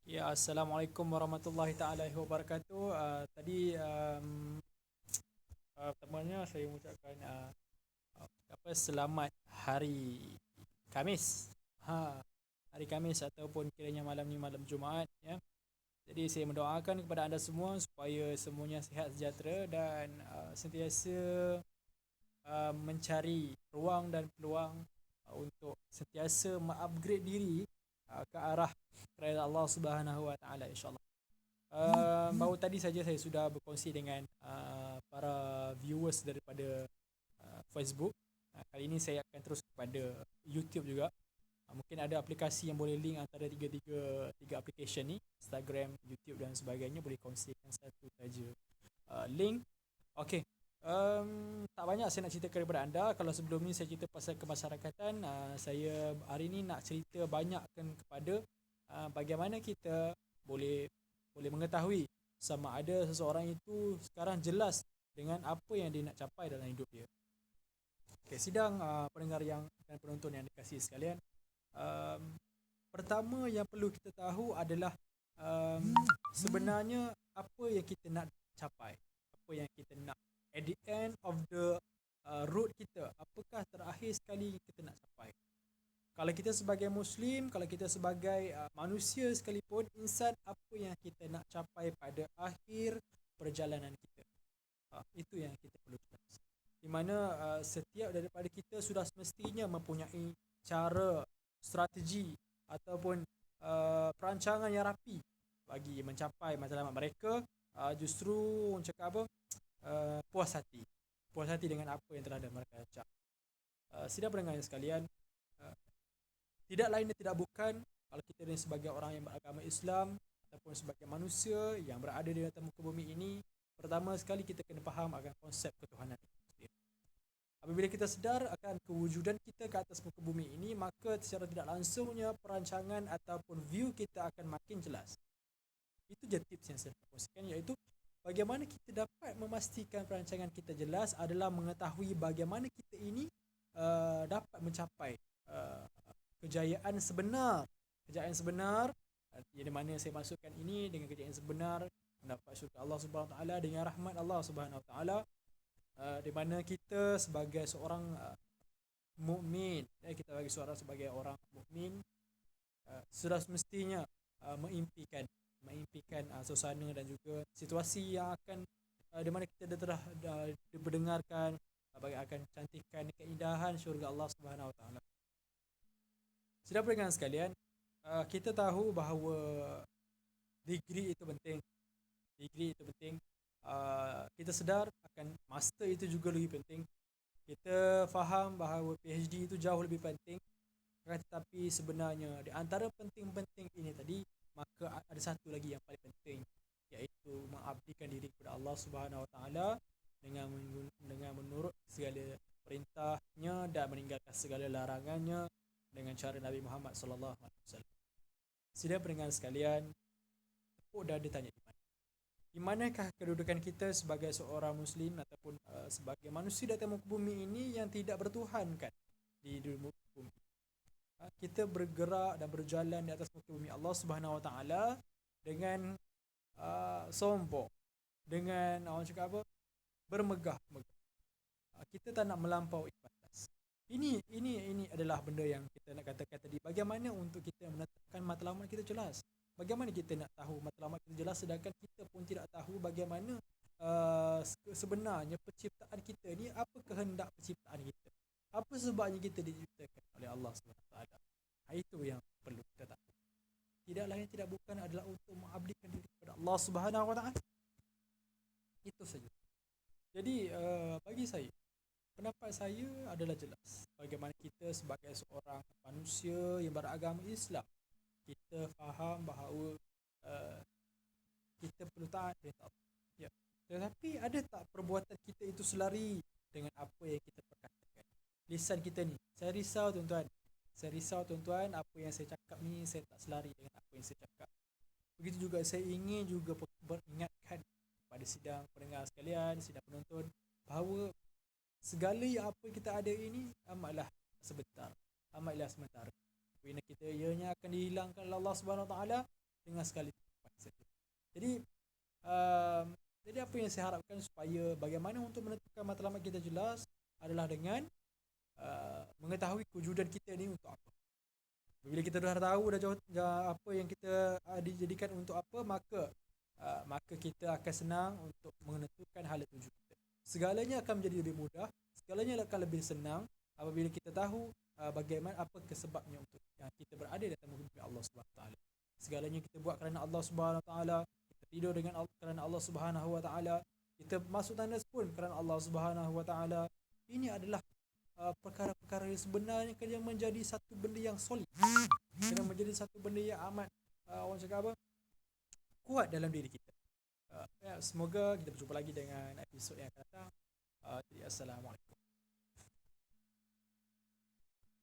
Ya, Assalamualaikum warahmatullahi taala wabarakatuh. Tadi pertamanya saya mengucapkan selamat hari Khamis. Ha, hari Khamis ataupun kiranya malam ni malam Jumaat ya. Jadi saya mendoakan kepada anda semua supaya semuanya sihat sejahtera dan sentiasa mencari ruang dan peluang untuk sentiasa mengupgrade diri ke arah kerana Allah Subhanahu Wa Taala insya-Allah. Baru tadi saja saya sudah berkongsi dengan para viewers daripada Facebook. Kali ini saya akan terus kepada YouTube juga. Mungkin ada aplikasi yang boleh link antara tiga application ni, Instagram, YouTube dan sebagainya, boleh kongsikan satu saja link. Okey. Tak banyak saya nak ceritakan kepada anda. Kalau sebelum ni saya cerita pasal kemasyarakatan, saya hari ni nak cerita banyakkan kepada bagaimana kita boleh boleh mengetahui sama ada seseorang itu sekarang jelas dengan apa yang dia nak capai dalam hidup dia. Okay, sidang pendengar yang dan penonton yang dikasihi sekalian, um, pertama yang perlu kita tahu adalah sebenarnya apa yang kita nak capai, apa yang kita nak at the end of the road kita, apakah terakhir sekali kita nak capai. Kalau kita sebagai Muslim, kalau kita sebagai manusia sekalipun, insan, apa yang kita nak capai pada akhir perjalanan kita. Itu yang kita perlu jelas. Di mana setiap daripada kita sudah semestinya mempunyai cara, strategi ataupun perancangan yang rapi bagi mencapai matlamat mereka. Justru orang cakap apa? Puas hati. Puas hati dengan apa yang telah mereka capai. Sidang pendengar sekalian, uh, tidak lain dan tidak bukan, kalau kita ni sebagai orang yang beragama Islam ataupun sebagai manusia yang berada di atas muka bumi ini, pertama sekali kita kena faham akan konsep ketuhanan itu sendiri. Apabila kita sedar akan kewujudan kita ke atas muka bumi ini, maka secara tidak langsungnya perancangan ataupun view kita akan makin jelas. Itu je tips yang saya nak kongsikan, iaitu bagaimana kita dapat memastikan perancangan kita jelas adalah mengetahui bagaimana kita ini dapat mencapai kejayaan sebenar. Kejayaan sebenar, di mana saya masukkan ini dengan kejayaan sebenar, mendapat syurga Allah Subhanahu Wa Taala dengan rahmat Allah Subhanahu Wa Taala, di mana kita sebagai seorang mukmin, kita sebagai orang mukmin sudah semestinya mengimpikan suasana dan juga situasi yang akan di mana kita telah mendengarkan akan cantikan keindahan syurga Allah Subhanahu Wa Taala. Sudah pendengar sekalian, kita tahu bahawa degree itu penting. Degree itu penting. Kita sedar akan master itu juga lebih penting. Kita faham bahawa PhD itu jauh lebih penting. Tetapi sebenarnya di antara penting-penting ini tadi, maka ada satu lagi yang paling penting, iaitu mengabdikan diri kepada Allah Subhanahu Wa Taala dengan menurut segala perintahnya dan meninggalkan segala larangannya dengan cara Nabi Muhammad sallallahu alaihi wasallam. Sidang pendengar sekalian, tepuk dada tanya di mana? Di manakah kedudukan kita sebagai seorang muslim ataupun sebagai manusia di atas muka bumi ini yang tidak bertuhankan di muka bumi? Kita bergerak dan berjalan di atas muka bumi Allah Subhanahu Wa Taala dengan sombong, dengan orang cakap apa? Bermegah-megah. Kita tak nak melampaui batas. Ini adalah benda yang kita nak katakan tadi. Bagaimana untuk kita menetapkan matlamat kita jelas? Bagaimana kita nak tahu matlamat kita jelas sedangkan kita pun tidak tahu bagaimana sebenarnya penciptaan kita ni, apa kehendak penciptaan kita? Apa sebabnya kita diciptakan oleh Allah SWT? Itu yang perlu kita tahu. Tidak lain tidak bukan adalah untuk mengabdikan diri kepada Allah Subhanahu Wa Taala. Itu saja. Jadi bagi saya, pendapat saya adalah jelas. Bagaimana kita sebagai seorang manusia yang beragama Islam, kita faham bahawa kita perlu taat perintah Allah. Ya. Tetapi ada tak perbuatan kita itu selari dengan apa yang kita perkatakan? Lisan kita ni, saya risau tuan-tuan. Saya risau tuan-tuan, apa yang saya cakap ni saya tak selari dengan apa yang saya cakap. Begitu juga saya ingin juga beringatkan pada sidang pendengar sekalian, sidang penonton, bahawa segala yang apa kita ada ini amatlah sebentar, amatlah sementara. Bila kita ianya akan dihilangkan oleh Allah Subhanahu Wa Taala, dengan sekali tujuan saja. Jadi um, jadi apa yang saya harapkan supaya bagaimana untuk menentukan matlamat kita jelas adalah dengan mengetahui kewujudan kita ni untuk apa. Bila kita dah tahu dah apa yang kita dijadikan untuk apa, maka kita akan senang untuk menentukan hala tuju kita. Segalanya akan menjadi lebih mudah, segalanya akan lebih senang apabila kita tahu bagaimana apa sebabnya untuk kita berada di atas muka bumi Allah Subhanahu Wa Taala. Segalanya kita buat kerana Allah Subhanahu Wa Taala, kita tidur kerana Allah Subhanahu Wa Taala, kita masuk tandas pun kerana Allah Subhanahu Wa Taala. Ini adalah perkara-perkara yang sebenarnya kena menjadi satu benda yang solid, kena menjadi satu benda yang amat orang cakap apa, kuat dalam diri kita. Semoga kita berjumpa lagi dengan episod yang akan datang. Assalamualaikum.